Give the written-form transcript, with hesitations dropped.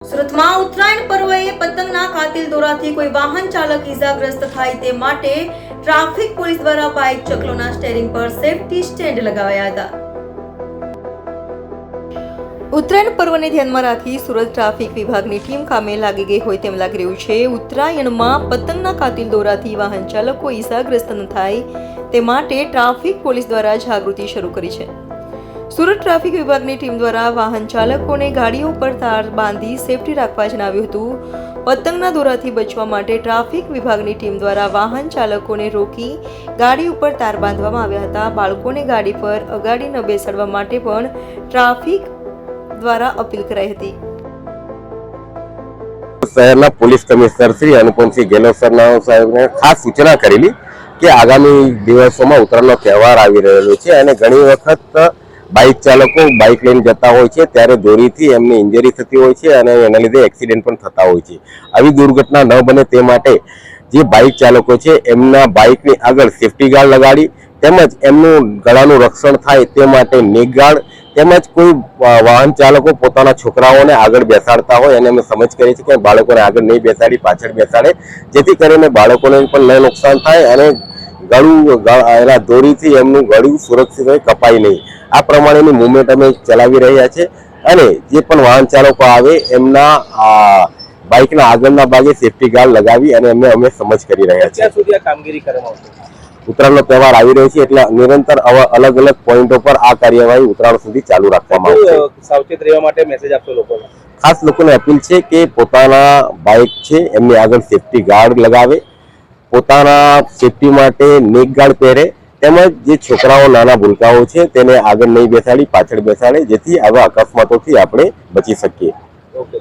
સુરતમાં ઉત્તરાયણ પર્વએ પતંગના કાતિલ દોરાથી કોઈ વાહન ચાલક ઈજાગ્રસ્ત થાય તે માટે ટ્રાફિક પોલીસ દ્વારા બાઇક ચકલોના સ્ટીયરિંગ પર સેફટી સ્ટેન્ડ લગાવાયા હતા। ઉત્તરાયણ પર્વને ધ્યાનમાં રાખી સુરત ટ્રાફિક વિભાગની ટીમ કામે લાગી ગઈ હોય તેમ લાગી રહ્યું છે। ઉત્તરાયણમાં પતંગના કાતિલ દોરાથી વાહન ચાલકો ઈજાગ્રસ્ત ન થાય તે માટે ટ્રાફિક પોલીસ દ્વારા જાગૃતિ શરૂ કરી છે। સુરત ટ્રાફિક વિભાગની ટીમ દ્વારા વાહન ચાલકોને ગાડીઓ પર તાર બાંધી સેફટી રાખવા જણાવ્યું હતું। પતંગના દોરાથી બચવા માટે ટ્રાફિક વિભાગની ટીમ દ્વારા વાહન ચાલકોને રોકી ગાડી ઉપર તાર બાંધવામાં આવ્યા હતા। બાળકોને ગાડી પર અગાડી ન બેસાડવા માટે પણ ટ્રાફિક દ્વારા અપીલ કરાઈ હતી। શહેરના પોલીસ કમિશનર શ્રી અનુપમસિંહ ગેહલોત સાહેબને ખાસ સૂચના કરેલી કે આગામી દિવસોમાં ઉત્તરાયણનો તહેવાર આવી રહ્યો છે અને ઘણી વખત બાઇક ચાલકો બાઇક લઈને જતા હોય છે ત્યારે દોરીથી એમને ઇન્જરી થતી હોય છે અને એના લીધે એક્સિડન્ટ પણ થતા હોય છે। આવી દુર્ઘટના ન બને તે માટે જે બાઇક ચાલકો છે એમના બાઇકની આગળ સેફટી ગાર્ડ લગાડી તેમજ એમનું ગળાનું રક્ષણ થાય તે માટે નેક ગાર્ડ તેમજ કોઈ વાહન ચાલકો પોતાના છોકરાઓને આગળ બેસાડતા હોય અને અમે સમજ કરીએ છીએ કે બાળકોને આગળ નહીં બેસાડી પાછળ બેસાડે જેથી કરીને બાળકોને પણ ન નુકસાન થાય અને ગળું એના દોરીથી એમનું ગળું સુરક્ષિત કપાય નહીં। આ પ્રમાણેની મુવમેન્ટ અમે ચલાવી રહ્યા છે અને જે પણ વાહન ચાલકો આવે એમના બાઇકના આગળના ભાગે સેફટી ગાર્ડ લગાવી અને અમે સમજ કરી રહ્યા છીએ। સુધી આ કામગીરી કરવામાં આવશે। ઉત્તરાયણનો તહેવાર આવી રહ્યો છે એટલે નિરંતર અલગ અલગ પોઈન્ટો પર આ કાર્યવાહી ઉત્તરાયણ સુધી ચાલુ રાખવામાં આવશે। સાવચેત રહેવા માટે મેસેજ આપશો લોકોને? ખાસ લોકોને અપીલ છે કે પોતાના બાઇક છે એમની આગળ સેફટી ગાર્ડ લગાવે, પોતાના સેફટી માટે નેક ગાર્ડ પહેરે તેમજ જે છોકરાઓ નાના ભૂલકાઓ છે તેને આગળ નહીં બેસાડી પાછળ બેસાડે જેથી આવા અકસ્માતોથી આપણે બચી શકીએ। ઓકે।